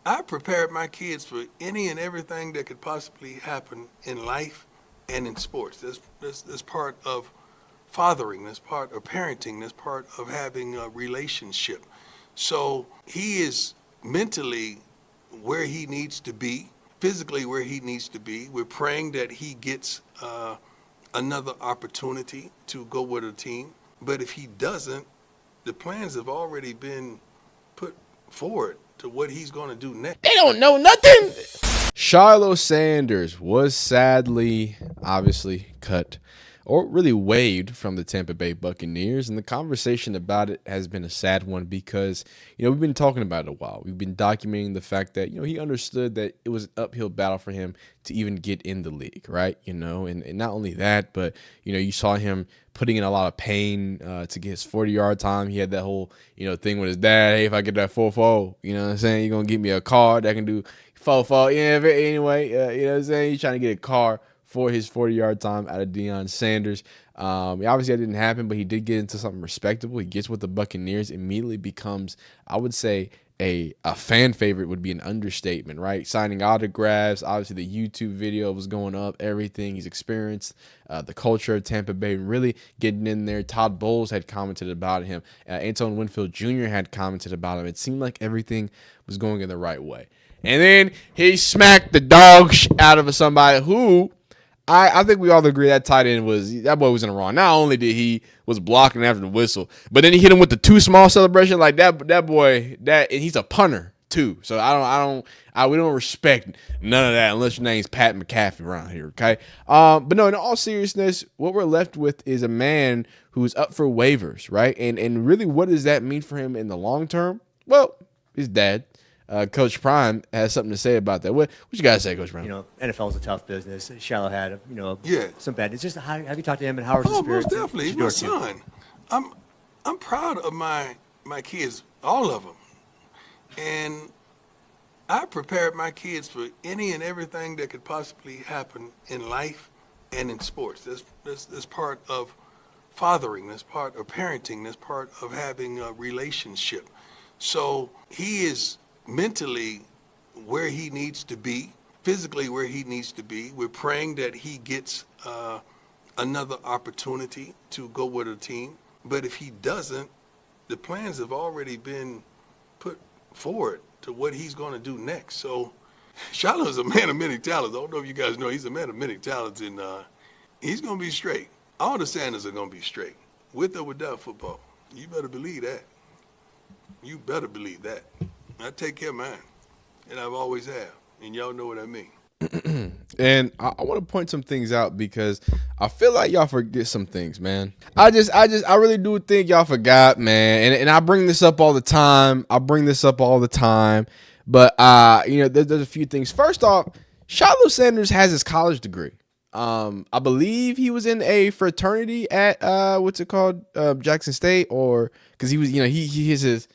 I prepared my kids for any and everything that could possibly happen in life and in sports. That's part of fathering. That's part of parenting. That's part of having a relationship. So he is mentally where he needs to be, physically where he needs to be. We're praying that he gets another opportunity to go with a team. But if he doesn't, the plans have already been put forward to what he's going to do next. They don't know nothing. Shiloh Sanders was sadly, obviously, cut or really waived from the Tampa Bay Buccaneers. And the conversation about it has been a sad one because, we've been talking about it a while. We've been documenting the fact that, he understood that it was an uphill battle for him to even get in the league, right? And not only that, but, you saw him putting in a lot of pain to get his 40-yard time. He had that whole, thing with his dad. Hey, if I get that 4-4, you know what I'm saying? You're going to give me a car that can do 4-4. Yeah, anyway, you know what I'm saying? He's trying to get a car for his 40-yard time out of Deion Sanders. Obviously, that didn't happen, but he did get into something respectable. He gets with the Buccaneers, immediately becomes, I would say, a fan favorite would be an understatement, right? Signing autographs. Obviously, the YouTube video was going up, everything. He's experienced the culture of Tampa Bay, really getting in there. Todd Bowles had commented about him. Antoine Winfield Jr. had commented about him. It seemed like everything was going in the right way. And then he smacked the dog out of somebody who I think we all agree that tight end that boy was in the wrong. Not only did he was blocking after the whistle, but then he hit him with the too small celebration like that boy, and he's a punter too. So we don't respect none of that unless your name's Pat McAfee around here, okay? But no, in all seriousness, what we're left with is a man who's up for waivers, right? And really, what does that mean for him in the long term? Well, his dad. Coach Prime has something to say about that. What you guys say, Coach Prime? NFL is a tough business. Shiloh had, Yeah. some bad. It's just have you talked to him and how are his spirits? Most definitely. He's my son. I'm proud of my kids, all of them, and I prepared my kids for any and everything that could possibly happen in life and in sports. That's part of fathering. That's part of parenting. That's part of having a relationship. So he is mentally where he needs to be, physically where he needs to be. We're praying that he gets another opportunity to go with a team. But if he doesn't, the plans have already been put forward to what he's going to do next. So Shiloh is a man of many talents. I don't know if you guys know, he's a man of many talents, and he's going to be straight. All the Sanders are going to be straight, with or without football. You better believe that. You better believe that. I take care of mine, and I've always have, and y'all know what I mean. And I want to point some things out because I feel like y'all forget some things, man. I really do think y'all forgot, man. And I bring this up all the time. But there's a few things. First off, Shiloh Sanders has his college degree. I believe he was in a fraternity at what's it called, Jackson State, or because he was, he his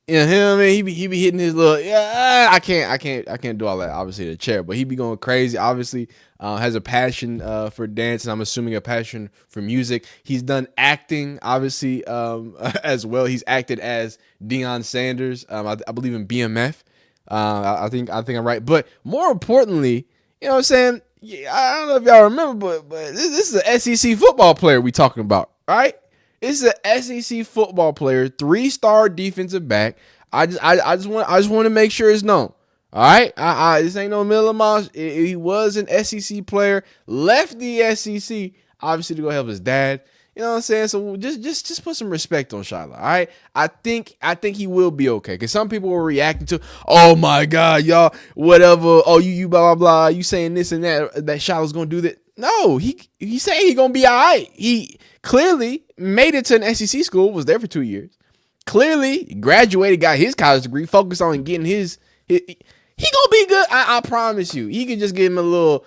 him, and he be hitting his little, I can't do all that, obviously, the chair, but he be going crazy. Obviously, has a passion for dance, and I'm assuming a passion for music. He's done acting, obviously, as well. He's acted as Deion Sanders. I believe in BMF. I think I'm right. But more importantly, you know what I'm saying? Yeah, I don't know if y'all remember, but this is an SEC football player we talking about, right? This is an SEC football player, 3-star defensive back. I just want to make sure it's known. All right, this ain't no middle He was an SEC player, left the SEC obviously to go help his dad. You know what I'm saying? So just put some respect on Shiloh. All right, I think he will be okay. Cause some people were reacting to, oh my God, y'all, whatever. Oh, you blah blah blah. You saying this and that Shiloh's gonna do that? No, he saying he gonna be all right. He clearly made it to an SEC school, was there for 2 years. Clearly graduated, got his college degree, focused on getting his he gonna be good. I promise you. He can just give him a little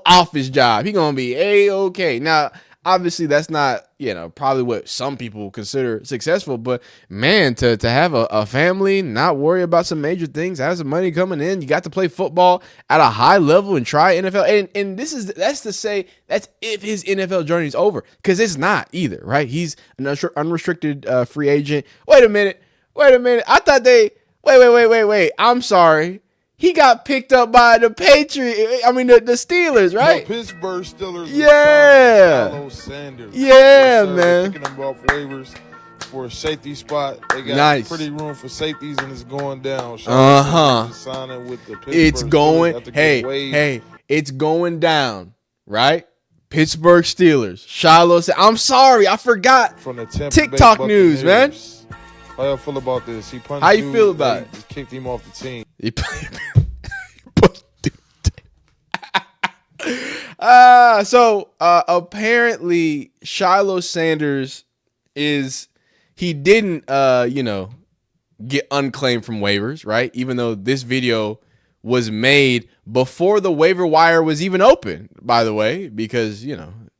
office job. He gonna be A-okay. Now, obviously, that's not, probably what some people consider successful. But, man, to have a family, not worry about some major things, have some money coming in, you got to play football at a high level and try NFL. And that's to say that's if his NFL journey is over. Because it's not either, right? He's an unrestricted free agent. Wait a minute. I thought wait. I'm sorry. he got picked up by the Patriots. I mean, the Steelers, right? The Pittsburgh Steelers. Yeah. Shiloh Sanders. Yeah, yes, man. They're picking them off waivers for a safety spot. They got Nice. pretty room for safeties, and it's going down. Signing with the Pittsburgh It's going. Steelers Hey, it's going down, right? Pittsburgh Steelers. Shiloh. I'm sorry, I forgot. From the Tampa TikTok Bay news, man. Buccaneers. How y'all feel about this? He punched. How you feel about it? Just kicked him off the team. So apparently Shiloh Sanders he didn't get unclaimed from waivers, right? Even though this video was made before the waiver wire was even open, by the way, because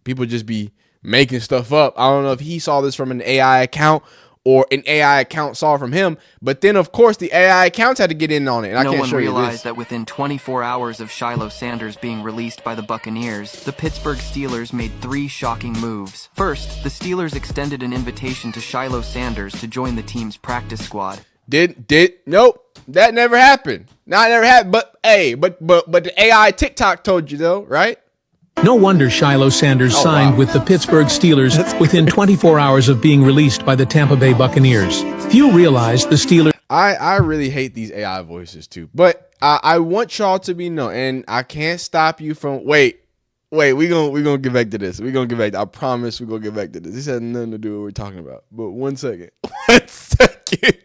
people just be making stuff up. I don't know if he saw this from an AI account or an AI account saw from him, but then of course the AI accounts had to get in on it. And no one realized that within 24 hours of Shiloh Sanders being released by the Buccaneers, the Pittsburgh Steelers made 3 shocking moves. First, the Steelers extended an invitation to Shiloh Sanders to join the team's practice squad. Nope, that never happened. Not never happened. But but the AI TikTok told you though, right? No wonder Shiloh Sanders signed with the Pittsburgh Steelers within 24 hours of being released by the Tampa Bay Buccaneers. Few realized the Steelers. I really hate these AI voices too. But I want y'all to be known, and I can't stop you from wait, we gonna get back to this. I promise we're gonna get back to this. This has nothing to do with what we're talking about. But 1 second. 1 second.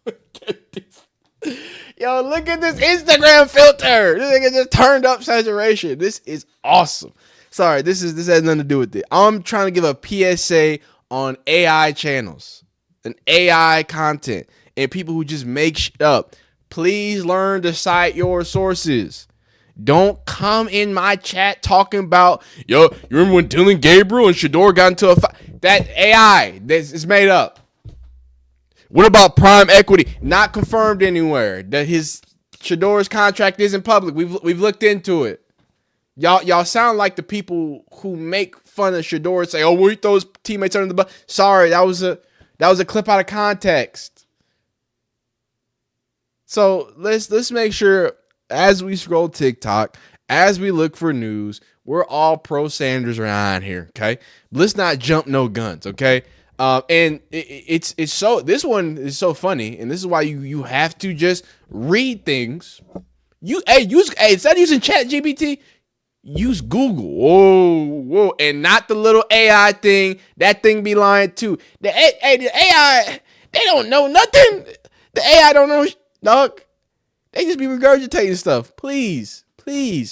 Look at this. Yo, look at this Instagram filter. This nigga just turned up saturation. This is awesome. Sorry, this has nothing to do with it. I'm trying to give a PSA on AI channels and AI content and people who just make shit up. Please learn to cite your sources. Don't come in my chat talking about, yo, you remember when Dylan Gabriel and Shador got into a fight? That AI, this is made up. What about Prime Equity? Not confirmed anywhere. That Shador's contract isn't public. We've looked into it. Y'all sound like the people who make fun of Shador and say, "Oh, we throw his teammates under the bus." Sorry, that was a clip out of context. So let's make sure as we scroll TikTok, as we look for news, we're all pro Sanders around here. Okay, let's not jump no guns. Okay. And it's so, this one is so funny, and this is why you have to just read things. Instead of using ChatGPT, use Google. Whoa, and not the little AI thing. That thing be lying too. The AI, they don't know nothing. The AI don't know, dog. They just be regurgitating stuff. Please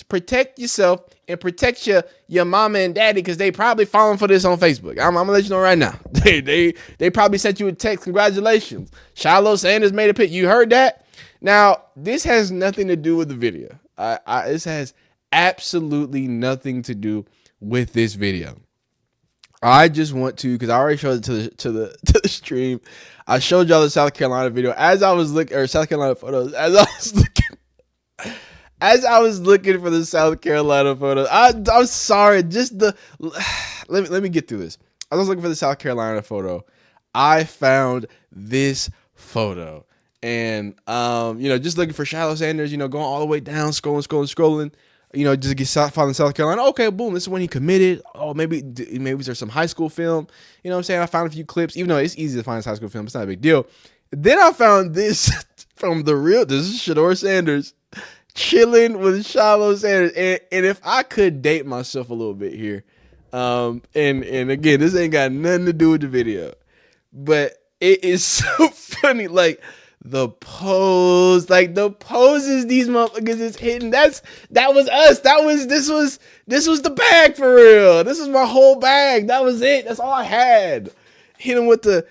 protect yourself and protect your mama and daddy, because they probably falling for this on Facebook. I'm gonna let you know right now. They probably sent you a text. Congratulations, Shiloh Sanders made a pick. You heard that? Now this has nothing to do with the video. This has absolutely nothing to do with this video. I just want to, because I already showed it to the stream. I showed y'all the South Carolina video as I was looking, or South Carolina photos as I was looking for the South Carolina photos. I'm sorry, just let me get through this. I was looking for the South Carolina photo. I found this photo, and just looking for Shiloh Sanders. Going all the way down, scrolling. Just get following South Carolina. Okay, boom, this is when he committed. Oh, maybe there's some high school film. You know what I'm saying? I found a few clips, even though it's easy to find this high school film. It's not a big deal. Then I found this from this is Shador Sanders chilling with Shiloh Sanders. And if I could date myself a little bit here, and again, this ain't got nothing to do with the video, but it is so funny, like the poses these motherfuckers is hitting. That was us. This was the bag for real. This was my whole bag. That was it. That's all I had. Hit him with the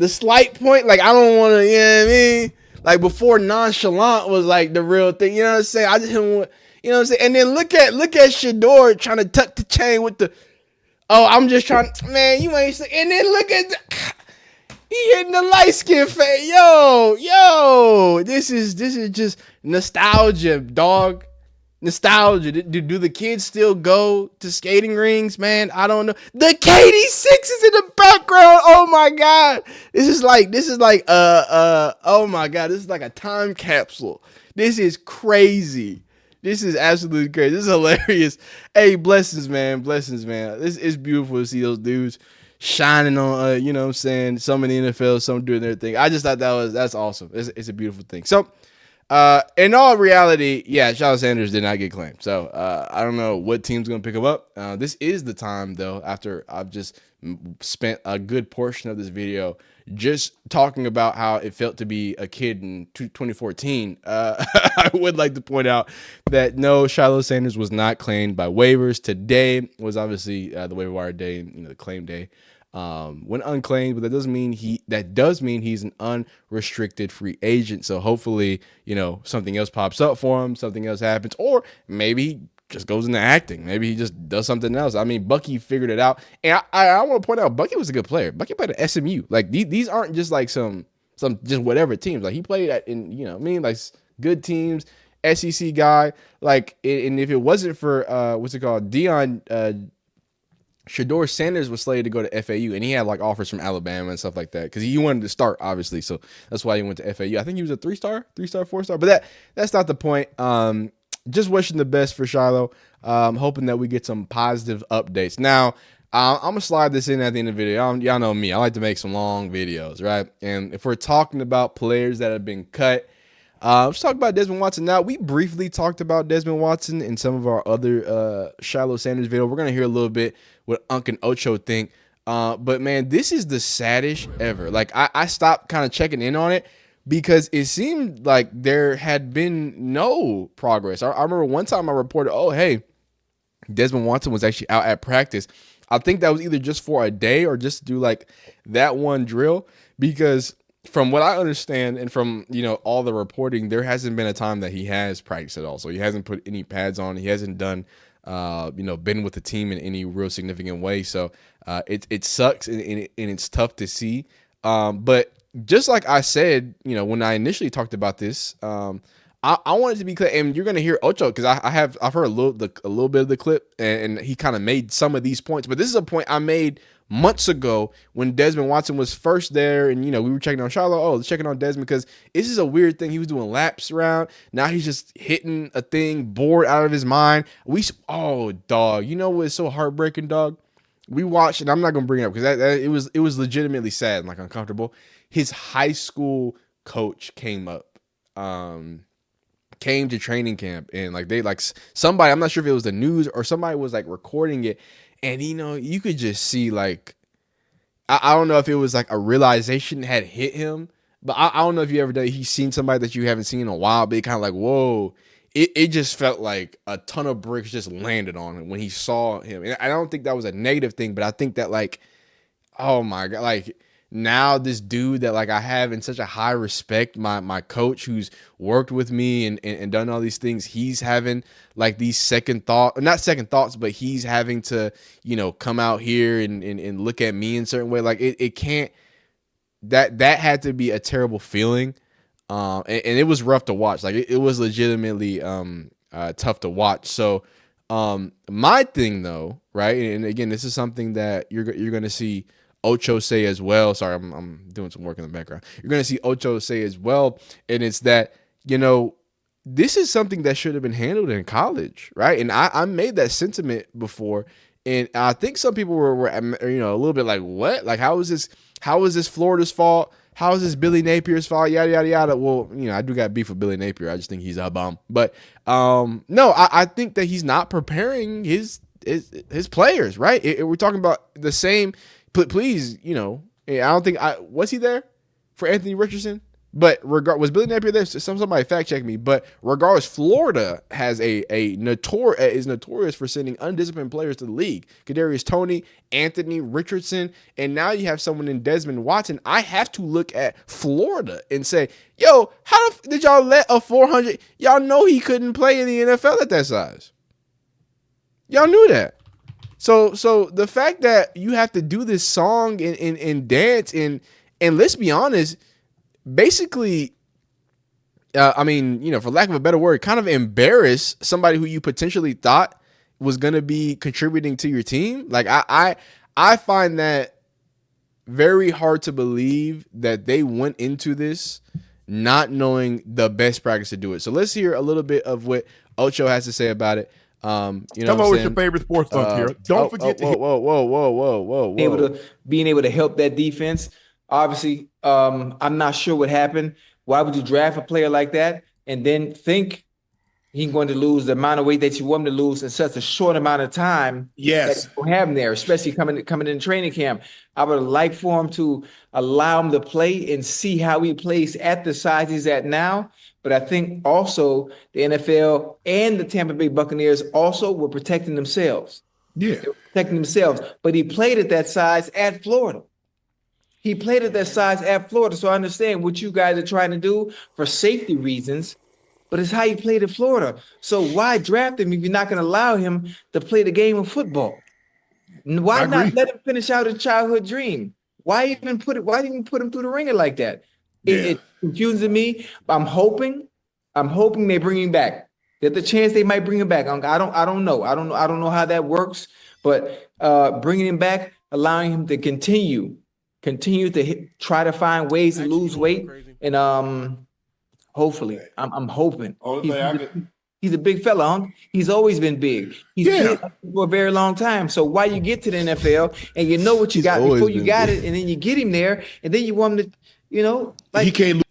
slight point. Like, I don't want to, you know what I mean? Like, before nonchalant was like the real thing. You know what I'm saying? I just hit him with, you know what I'm saying? And then look at Shador trying to tuck the chain with the, oh, I'm just trying, man, you ain't, and then look at he hitting the light skin face. Yo, this is just nostalgia, dog. Nostalgia. Do the kids still go to skating rings, man? I don't know. The KD6 is in the background. Oh my god. This is like oh my god. This is like a time capsule. This is crazy. This is absolutely crazy. This is hilarious. Hey, blessings, man. Blessings, man. This is beautiful to see those dudes shining on, you know what I'm saying? Some in the NFL, some doing their thing. I just thought that's awesome. It's a beautiful thing. So, in all reality, yeah, Shiloh Sanders did not get claimed. So, I don't know what team's going to pick him up. This is the time, though, after I've just spent a good portion of this video just talking about how it felt to be a kid in 2014. I would like to point out that no, Shiloh Sanders was not claimed by waivers. Today was obviously the waiver wire day, and the claim day. When unclaimed, but that does mean he's an unrestricted free agent. So hopefully, something else pops up for him, something else happens, or maybe he just goes into acting. Maybe he just does something else. I mean, Bucky figured it out, and I want to point out Bucky was a good player. Bucky played at SMU. Like these aren't just like some just whatever teams. Like he played like good teams, SEC guy. Like, and if it wasn't for Deion. Shedeur Sanders was slated to go to FAU, and he had like offers from Alabama and stuff like that because he wanted to start, obviously. So that's why he went to FAU. I think he was a 3-star, 4-star, but that's not the point. Just wishing the best for Shiloh. Hoping that we get some positive updates. Now, I'm gonna slide this in at the end of the video. Y'all know me. I like to make some long videos, right? And if we're talking about players that have been cut, let's talk about Desmond Watson now. We briefly talked about Desmond Watson in some of our other Shiloh Sanders video. We're going to hear a little bit what Unc and Ocho think. But, man, this is the saddest ever. Like, I stopped kind of checking in on it because it seemed like there had been no progress. I remember one time I reported, oh, hey, Desmond Watson was actually out at practice. I think that was either just for a day or just to do, like, that one drill because – from what I understand and from, all the reporting, there hasn't been a time that he has practiced at all. So he hasn't put any pads on. He hasn't done, been with the team in any real significant way. So it sucks and it's tough to see. But just like I said, when I initially talked about this, I wanted to be clear, and you're going to hear Ocho because I've heard a little bit of the clip, and he kind of made some of these points. But this is a point I made months ago when Desmond Watson was first there, and we were checking on Shiloh. Oh, let's checking on Desmond because this is a weird thing. He was doing laps around. Now he's just hitting a thing, bored out of his mind. Dog. You know what's so heartbreaking, dog? We watched, and I'm not gonna bring it up because it was legitimately sad and like uncomfortable. His high school coach came to training camp, and somebody, I'm not sure if it was the news or somebody was like recording it. And, you could just see, like, I don't know if it was like a realization had hit him, but I don't know if you ever done, he's seen somebody that you haven't seen in a while, but it kind of like, whoa, it just felt like a ton of bricks just landed on him when he saw him. And I don't think that was a negative thing, but I think that, like, oh my God, like, now this dude that like I have in such a high respect, my coach who's worked with me and done all these things, he's having like these not second thoughts, but he's having to, come out here and look at me in a certain way. Like it can't, that had to be a terrible feeling. And it was rough to watch. Like it was legitimately tough to watch. So my thing though, right. And again, this is something that you're going to see Ocho say as well. Sorry, I'm doing some work in the background. You're going to see Ocho say as well. And it's that, this is something that should have been handled in college, right? And I made that sentiment before. And I think some people were a little bit like, what? Like, how is this Florida's fault? How is this Billy Napier's fault? Yada, yada, yada. Well, I do got beef with Billy Napier. I just think he's a bum. But no, I think that he's not preparing his players, right? We're talking about the same. Please, I don't think was he there for Anthony Richardson? But was Billy Napier there? Somebody fact check me. But regardless, Florida has is notorious for sending undisciplined players to the league. Kadarius Toney, Anthony Richardson, and now you have someone in Desmond Watson. I have to look at Florida and say, yo, how did y'all let a 400? Y'all know he couldn't play in the NFL at that size. Y'all knew that. So the fact that you have to do this song and dance and let's be honest, basically I mean, for lack of a better word, kind of embarrass somebody who you potentially thought was going to be contributing to your team. Like I find that very hard to believe that they went into this not knowing the best practice to do it. So let's hear a little bit of what Ocho has to say about it. Tell me what's your favorite sports dunk here. Don't forget to whoa. Being able to help that defense. Obviously, I'm not sure what happened. Why would you draft a player like that and then think he's going to lose the amount of weight that you want him to lose in such a short amount of time? Yes. That you have him there, especially coming in training camp. I would like for him to allow him to play and see how he plays at the size he's at now. But I think also the NFL and the Tampa Bay Buccaneers also were protecting themselves. Yeah. They were protecting themselves. But he played at that size at Florida. So I understand what you guys are trying to do for safety reasons, but it's how he played at Florida. So why draft him if you're not going to allow him to play the game of football? Why not let him finish out his childhood dream? Why even put him through the ringer like that? It confuses me. I'm hoping they bring him back. There's a chance they might bring him back. I don't know. I don't know how that works, but bringing him back, allowing him to continue to try to find ways to lose weight, and hopefully, I'm hoping. He's a big fella, huh? He's always been big. He's been for a very long time. So why you get to the NFL and you know what you got before you got it, and then you get him there, and then you want him to, like he can't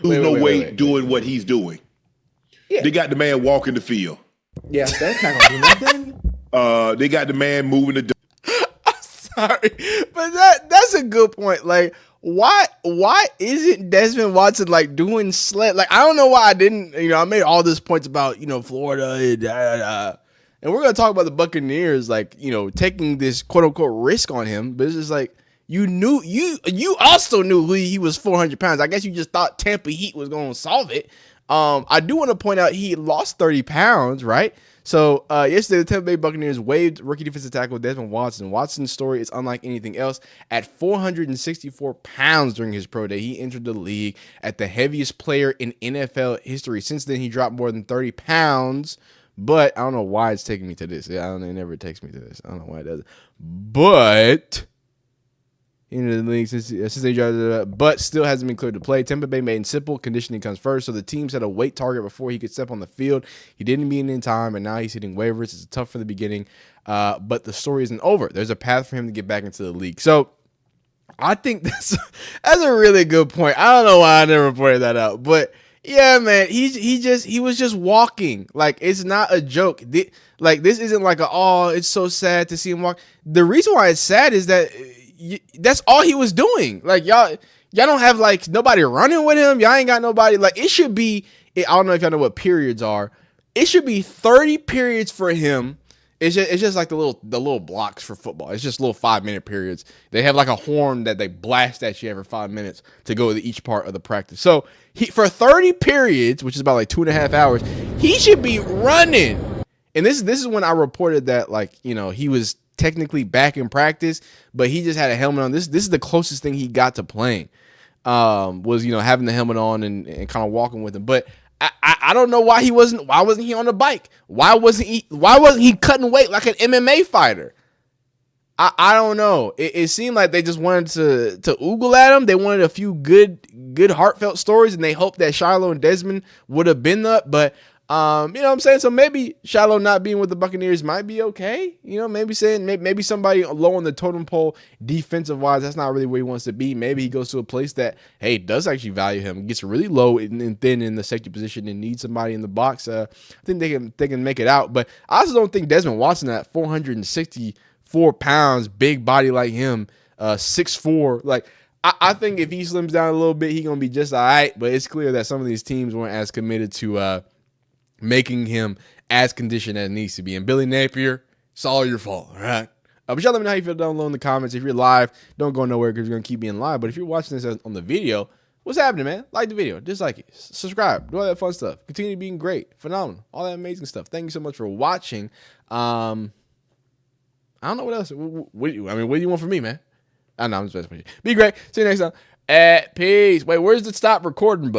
lose no weight doing what he's doing. Yeah. They got the man walking the field. Yeah, that's not gonna do nothing. They got the man moving the. Sorry, but that's a good point. Like, why isn't Desmond Watson like doing sled? Like, I don't know why I didn't. I made all these points about Florida and we're gonna talk about the Buccaneers, like taking this quote unquote risk on him. But it's just like you also knew he was 400 pounds. I guess you just thought Tampa Heat was gonna solve it. I do want to point out he lost 30 pounds, right? So yesterday, the Tampa Bay Buccaneers waived rookie defensive tackle Desmond Watson. Watson's story is unlike anything else. At 464 pounds during his pro day, he entered the league at the heaviest player in NFL history. Since then, he dropped more than 30 pounds. But I don't know why it's taking me to this. It never takes me to this. I don't know why it does. But into the league since they dropped, but still hasn't been cleared to play. Tampa Bay made it simple. Conditioning comes first, so the team set a weight target before he could step on the field. He didn't meet in time, and now he's hitting waivers. It's tough from the beginning, but the story isn't over. There's a path for him to get back into the league. So I think that's a really good point. I don't know why I never pointed that out, but yeah, man, he was just walking. Like, it's not a joke. Like, this isn't like it's so sad to see him walk. The reason why it's sad is that that's all he was doing. Like, y'all don't have like nobody running with him. Y'all ain't got nobody. Like, it should be. I don't know if y'all know what periods are. It should be 30 periods for him. It's just like the little blocks for football. It's just little 5-minute periods. They have like a horn that they blast at you every 5 minutes to go with each part of the practice. So for 30 periods, which is about like 2.5 hours, he should be running. And this is when I reported that, like, he was technically back in practice, but he just had a helmet on. This is the closest thing he got to playing, was having the helmet on and kind of walking with him. But I don't know why wasn't he on the bike? Why wasn't he cutting weight like an MMA fighter? I don't know. It seemed like they just wanted to oogle at him. They wanted a few good heartfelt stories, and they hoped that Shiloh and Desmond would have been that. But you know what I'm saying? So maybe Shiloh not being with the Buccaneers might be okay. Maybe somebody low on the totem pole defensive wise, that's not really where he wants to be. Maybe he goes to a place that, hey, does actually value him, gets really low and thin in the safety position and needs somebody in the box. I think they can make it out. But I also don't think Desmond Watson at 464 pounds, big body like him, 6'4", like, I think if he slims down a little bit, he's going to be just all right. But it's clear that some of these teams weren't as committed to making him as conditioned as it needs to be. And Billy Napier, it's all your fault, all right? But y'all let me know how you feel down below in the comments. If you're live, don't go nowhere because you're going to keep being live. But if you're watching this on the video, what's happening, man? Like the video, dislike it, subscribe, do all that fun stuff. Continue being great, phenomenal, all that amazing stuff. Thank you so much for watching. I don't know what else. What do you want from me, man? I know I'm just messing with you. Be great. See you next time. Peace. Wait, where's the stop recording button?